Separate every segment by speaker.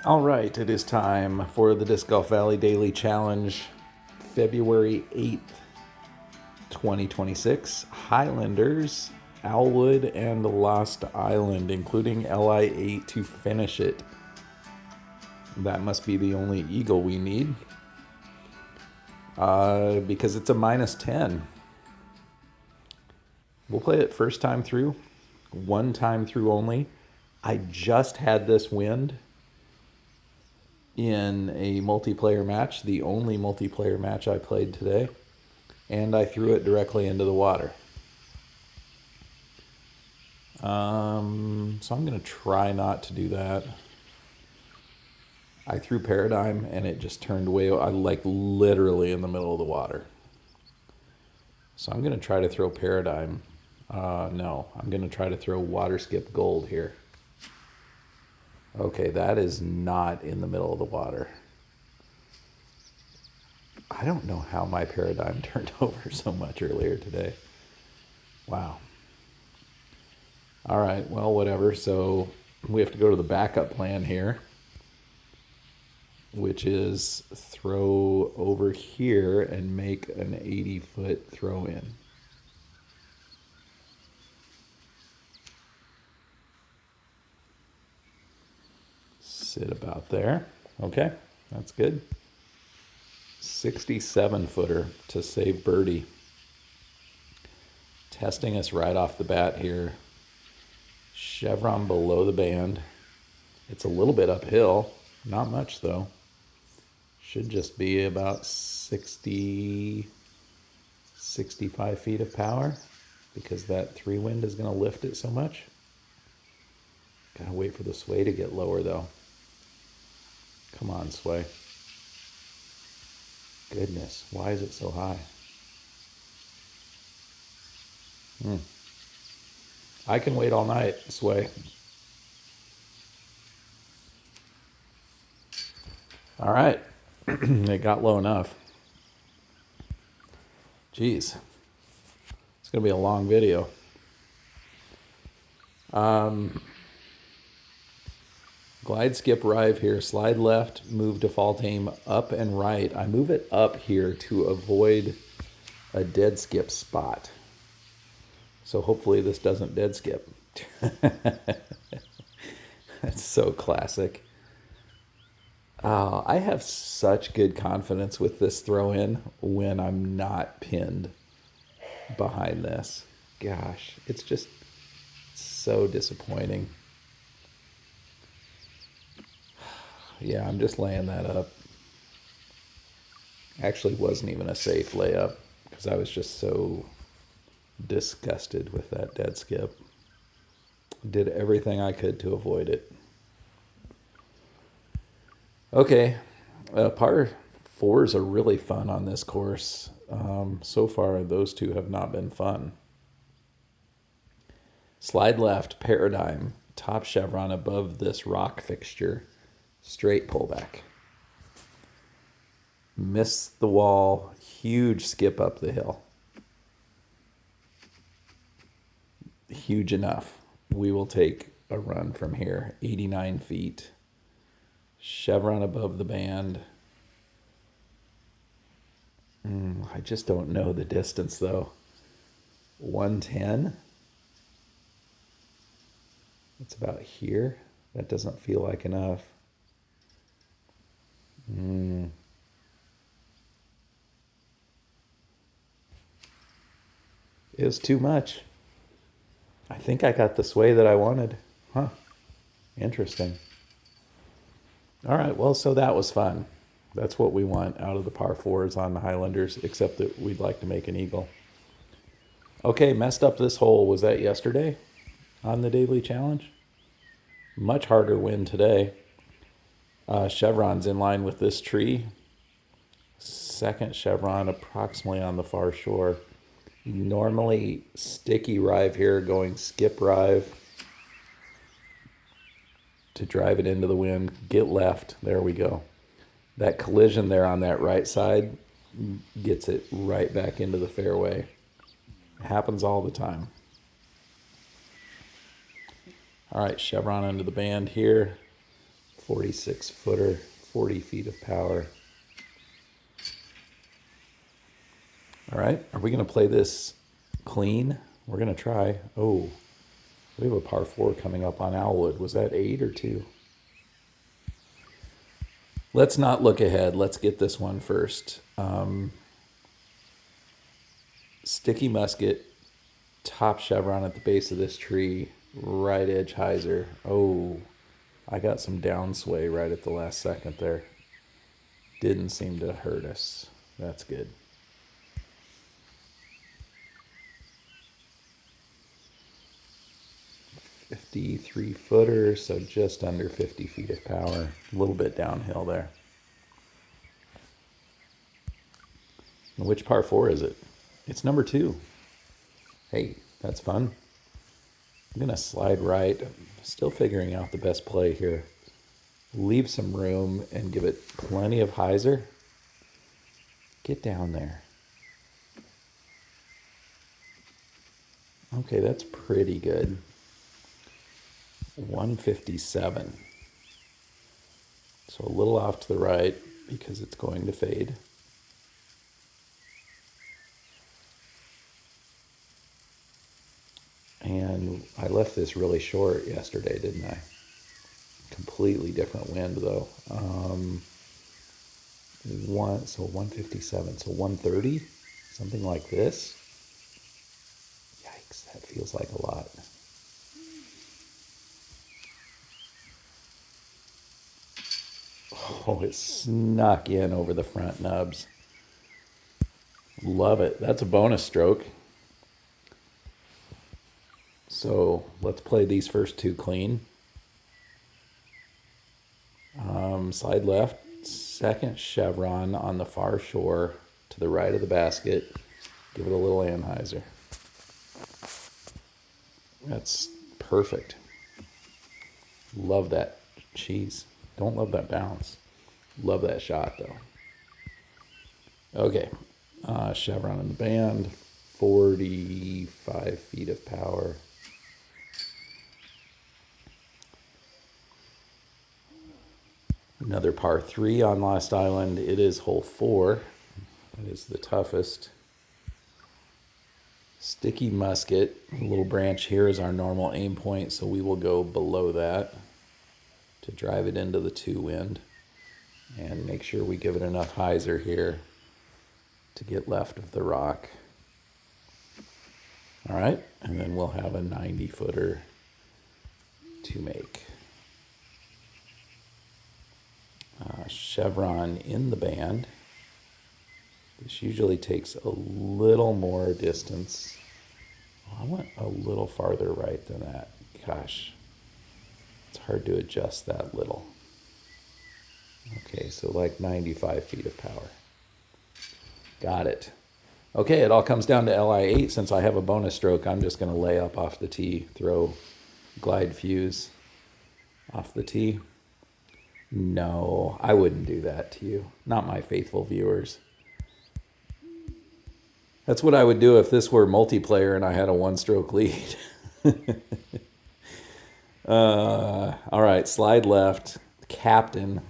Speaker 1: All right, it is time for the Disc Golf Valley Daily Challenge, February 8th, 2026. Highlanders, Owlwood, and Lost Island, including LI8 to finish it. That must be the only eagle we need, because it's a -10. We'll play it first time through, one time through only. I just had this wind in a multiplayer match, the only multiplayer match I played today, and I threw it directly into the water. So I'm going to try not to do that. I threw Paradigm and it just turned way, like literally in the middle of the water. So I'm going to try to throw Paradigm. No, I'm going to try to throw Water Skip Gold here. Okay, that is not in the middle of the water. I don't know how my Paradigm turned over so much earlier today. Wow. All right, well, whatever. So we have to go to the backup plan here, which is throw over here and make an 80-foot throw in. Sit about there. Okay, that's good. 67-footer to save birdie. Testing us right off the bat here. Chevron below the band. It's a little bit uphill. Not much, though. Should just be about 60, 65 feet of power, because that 3-wind is going to lift it so much. Gotta wait for the sway to get lower, though. Come on, sway. Goodness, why is it so high? I can wait all night, sway. All right, it got low enough. Jeez, it's gonna be a long video. Glide, skip, rive here. Slide left, move default aim up and right. I move it up here to avoid a dead skip spot. So hopefully this doesn't dead skip. That's so classic. I have such good confidence with this throw in when I'm not pinned behind this. Gosh, it's just so disappointing. Yeah, I'm just laying that up. Actually wasn't even a safe layup because I was just so disgusted with that dead skip. Did everything I could to avoid it. Okay, par fours are really fun on this course. So far, those two have not been fun. Slide left, Paradigm, top chevron above this rock fixture. Straight pullback. Miss the wall. Huge skip up the hill. Huge enough. We will take a run from here. 89 feet. Chevron above the band. I just don't know the distance, though. 110. It's about here. That doesn't feel like enough. It was too much. I think I got the sway that I wanted. Huh. Interesting. All right, well, so that was fun. That's what we want out of the par fours on the Highlanders, except that we'd like to make an eagle. Okay, messed up this hole. Was that yesterday on the daily challenge? Much harder wind today. Chevron's in line with this tree. Second chevron approximately on the far shore. Normally sticky rive here, going skip rive to drive it into the wind. Get left. There we go. That collision there on that right side gets it right back into the fairway. It happens all the time. All right, chevron into the band here. 46 footer, 40 feet of power. All right, are we going to play this clean? We're going to try. Oh, we have a par 4 coming up on Owlwood. Was that 8 or 2? Let's not look ahead. Let's get this one first. Sticky musket, top chevron at the base of this tree, right edge hyzer. Oh, I got some downsway right at the last second there. Didn't seem to hurt us. That's good. .53 footer, so just under 50 feet of power. A little bit downhill there. And which par 4 is it? It's number 2. Hey, that's fun. I'm going to slide right. Still figuring out the best play here. Leave some room and give it plenty of hyzer. Get down there. Okay, that's pretty good. 157. So a little off to the right because it's going to fade. And I left this really short yesterday, didn't I? Completely different wind though. So 157, so 130, something like this. Yikes, that feels like a lot. Oh, it snuck in over the front nubs. Love it. That's a bonus stroke. So let's play these first 2 clean. Slide left, second chevron on the far shore to the right of the basket. Give it a little anhyzer. That's perfect. Love that cheese. Don't love that bounce. Love that shot though. Okay, chevron in the band, 45 feet of power. Another par 3 on Lost Island. It is hole 4. It is the toughest. Sticky musket. A little branch here is our normal aim point, so we will go below that to drive it into the 2 wind. And make sure we give it enough hyzer here to get left of the rock. All right, and then we'll have a 90 footer to make. Chevron in the band. This usually takes a little more distance. Oh, I went a little farther right than that. Gosh, it's hard to adjust that little. Okay, so like 95 feet of power. Got it. Okay, it all comes down to LI8. Since I have a bonus stroke, I'm just going to lay up off the tee, throw glide fuse off the tee. No, I wouldn't do that to you. Not my faithful viewers. That's what I would do if this were multiplayer and I had a 1-stroke lead. All right, slide left, captain.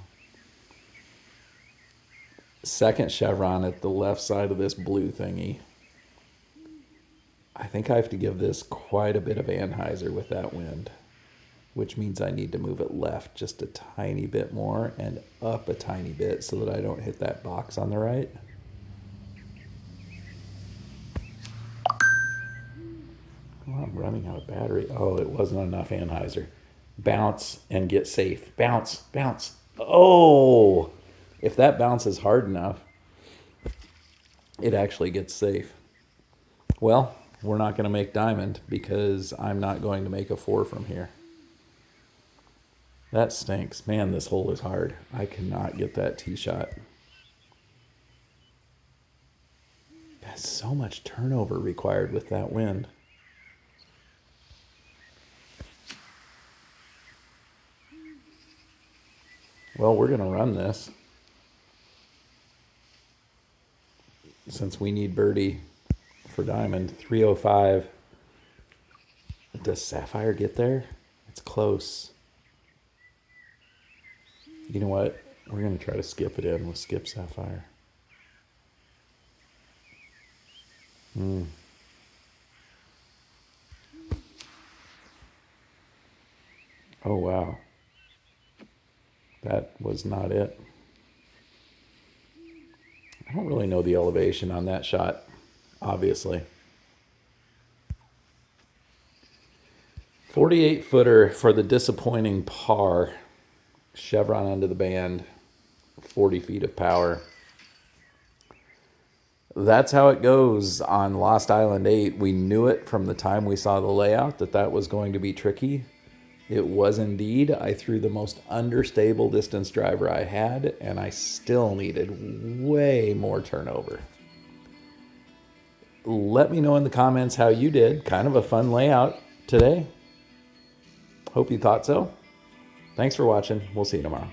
Speaker 1: Second chevron at the left side of this blue thingy. I think I have to give this quite a bit of anhyzer with that wind, which means I need to move it left just a tiny bit more and up a tiny bit so that I don't hit that box on the right. Oh, I'm running out of battery. Oh, it wasn't enough anhyzer. Bounce and get safe. Bounce, bounce. Oh, if that bounces hard enough, it actually gets safe. Well, we're not going to make diamond because I'm not going to make a 4 from here. That stinks. Man, this hole is hard. I cannot get that tee shot. There's so much turnover required with that wind. Well, we're going to run this since we need birdie for diamond. 305. Does Sapphire get there? It's close. You know what? We're going to try to skip it in with Skip Sapphire. Oh, wow. That was not it. I don't really know the elevation on that shot, obviously. 48 footer for the disappointing par. Chevron under the band. 40 feet of power. That's how it goes on Lost Island 8. We knew it from the time we saw the layout that was going to be tricky. It was indeed. I threw the most understable distance driver I had, and I still needed way more turnover. Let me know in the comments how you did. Kind of a fun layout today. Hope you thought so. Thanks for watching. We'll see you tomorrow.